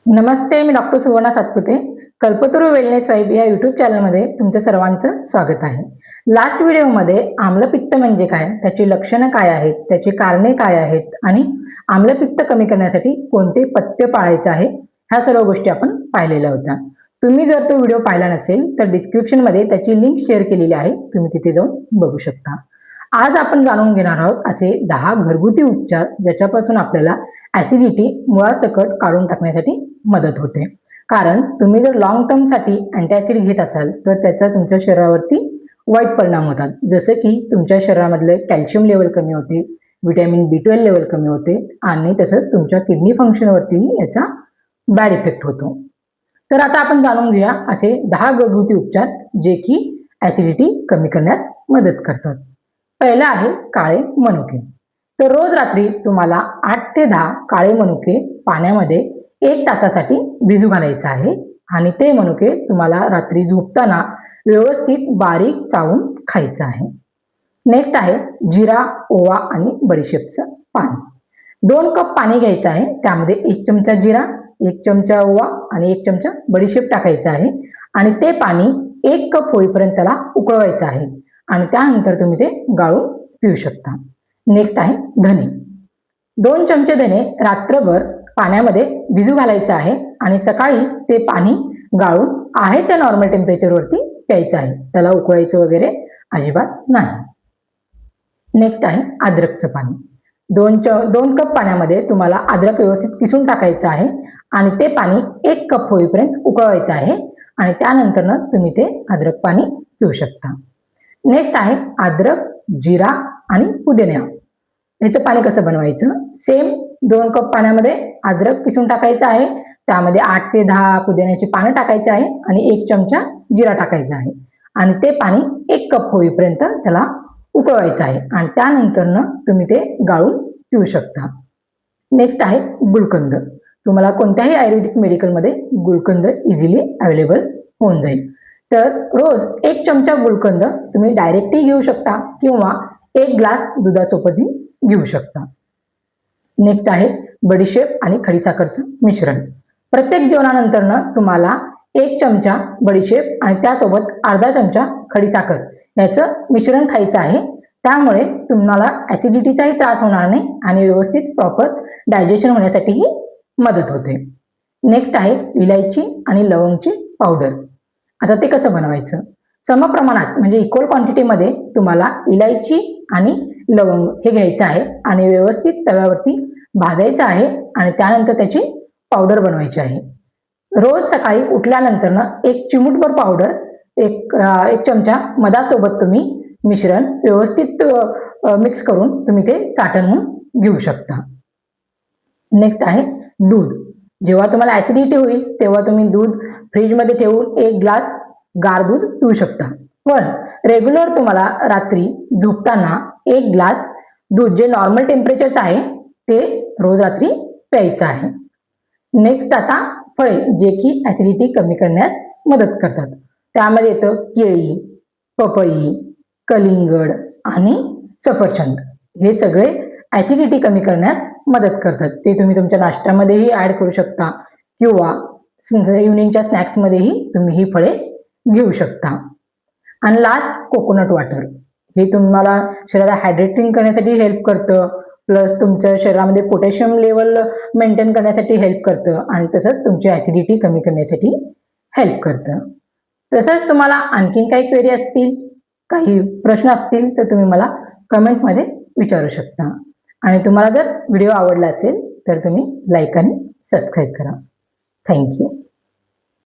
नमस्ते, मी doctor Suvarna Satpute. Kalpataru wellness vibe या YouTube चॅनलमध्ये तुमचं सर्वांचं स्वागत आहे. लास्ट व्हिडिओमध्ये आम्लपित्त म्हणजे काय, त्याची लक्षणं काय आहेत, त्याची कारणे काय आहेत आणि आम्लपित्त कमी करण्यासाठी कोणते पथ्य पाळायचं आहे, ह्या सर्व गोष्टी आपण पाहिलेल्या होत्या. तुम्ही जर तो व्हिडिओ पाहिला नसेल तर डिस्क्रिप्शनमध्ये त्याची लिंक शेअर केलेली आहे, तुम्ही तिथे जाऊन बघू शकता. आज आपण जाणून घेणार आहोत असे 10 घरगुती उपचार ज्याच्यापासून आपल्याला ॲसिडिटी मुळासकट काढून टाकण्यासाठी मदत होते. कारण तुम्ही जर लॉंग टर्मसाठी अँटीॲसिड घेत असाल तर त्याचा तुमच्या शरीरावरती वाईट परिणाम होतात. जसं की तुमच्या शरीरामधले कॅल्शियम लेवल कमी होते, व्हिटॅमिन B12 लेवल कमी होते आणि तसंच तुमच्या किडनी फंक्शनवरती याचा बॅड इफेक्ट होतो. तर आता आपण जाणून घेऊया असे 10 घरगुती उपचार जे की ॲसिडिटी कमी करण्यास मदत करतात. पहिला आहे काळे मनुके. तर रोज रात्री तुम्हाला 8 ते 10 काळे मनुके पाण्यामध्ये 1 तासासाठी भिजू घालायचं आहे आणि ते मनुके तुम्हाला रात्री झोपताना व्यवस्थित बारीक चावून खायचं आहे. नेक्स्ट आहे जिरा, ओवा आणि बडीशेपचं पाणी. 2 कप पाणी घ्यायचं आहे, त्यामध्ये 1 चमचा जिरा, 1 चमचा ओवा आणि 1 चमचा बडीशेप टाकायचं आहे आणि ते पाणी 1 कप होईपर्यंत त्याला उकळवायचं आहे आणि त्यानंतर तुम्ही ते गाळून पिऊ शकता. नेक्स्ट आहे धने. 2 चमचे धने रात्रभर पाण्यामध्ये भिजू घालायचं आहे आणि सकाळी ते पाणी गाळून आहे त्या नॉर्मल टेम्परेचरवरती प्यायचं आहे, त्याला उकळायचं वगैरे अजिबात नाही. नेक्स्ट आहे अद्रकचं पाणी. 2 कप पाण्यामध्ये तुम्हाला अद्रक व्यवस्थित किसून टाकायचं आहे आणि ते पाणी 1 कप होईपर्यंत उकळवायचं आहे आणि त्यानंतर तुम्ही ते अद्रक पाणी पिऊ शकता. नेक्स्ट आहे अद्रक, जिरा आणि पुदिना. याचं पाणी कसं बनवायचं, सेम 2 कप पाण्यामध्ये अद्रक किसून टाकायचं आहे, त्यामध्ये 8 ते 10 पुदिन्याची पानं टाकायची आहे आणि 1 चमचा जिरा टाकायचा आहे आणि ते पाणी 1 कप होईपर्यंत त्याला उकळवायचं आहे आणि त्यानंतर तुम्ही ते गाळून पिऊ शकता. नेक्स्ट आहे गुलकंद. तुम्हाला कोणत्याही आयुर्वेदिक मेडिकलमध्ये गुलकंद इझिली अवेलेबल होऊन जाईल. तर रोज 1 चमचा गुलकंद तुम्ही डायरेक्टही घेऊ शकता किंवा 1 ग्लास दुधासोबतही घेऊ शकता. नेक्स्ट आहे बडीशेप आणि खडीसाखरचं मिश्रण. प्रत्येक जेवणानंतर तुम्हाला 1 चमचा बडीशेप आणि त्यासोबत अर्धा चमचा खडीसाखर याचं मिश्रण खायचं आहे. त्यामुळे तुम्हाला ॲसिडिटीचाही त्रास होणार नाही आणि व्यवस्थित प्रॉपर डायजेशन होण्यासाठीही मदत होते. नेक्स्ट आहे इलायची आणि लवंगची पावडर. आता ते कसं बनवायचं, समप्रमाणात म्हणजे इक्वल क्वांटिटीमध्ये तुम्हाला इलायची आणि लवंग हे घ्यायचं आहे आणि व्यवस्थित तव्यावरती भाजायचं आहे आणि त्यानंतर त्याची पावडर बनवायची आहे. रोज सकाळी उठल्यानंतर 1 चिमूटभर पावडर 1 चमचा मधासोबत तुम्ही मिश्रण व्यवस्थित मिक्स करून तुम्ही ते चाटण म्हणून घेऊ शकता. नेक्स्ट आहे दूध. जेव्हा तुम्हाला ॲसिडिटी होईल तेव्हा तुम्ही दूध फ्रीजमध्ये ठेवून 1 ग्लास गार दूध पिऊ शकता. पण रेग्युलर तुम्हाला रात्री झोपताना 1 ग्लास दूध जे नॉर्मल टेम्परेचरचं आहे ते रोज रात्री प्यायचं आहे. नेक्स्ट आता फळे जे की ॲसिडिटी कमी करण्यास मदत करतात. त्यामध्ये येतं केळी, पपई, कलिंगड आणि सफरचंद. हे सगळे ॲसिडिटी कमी करण्यास मदत करतात. ते तुम्ही तुमच्या नाश्त्यामध्येही ॲड करू शकता किंवा इव्हनिंगच्या स्नॅक्समध्येही तुम्ही ही फळे घेऊ शकता. आणि लास्ट कोकोनट वॉटर. हे तुम्हाला शरीराला हायड्रेटिंग करण्यासाठी हेल्प करतं, प्लस तुमच्या शरीरामध्ये पोटॅशियम लेवल मेंटेन करण्यासाठी हेल्प करतं आणि तसंच तुमची ॲसिडिटी कमी करण्यासाठी हेल्प करतं. तसंच तुम्हाला आणखीन काही क्वेरी असतील, काही प्रश्न असतील तर तुम्ही मला कमेंटमध्ये विचारू शकता आणि तुम्हाला जर व्हिडिओ आवडला असेल तर तुम्ही लाईक आणि सबस्क्राईब करा. थँक्यू.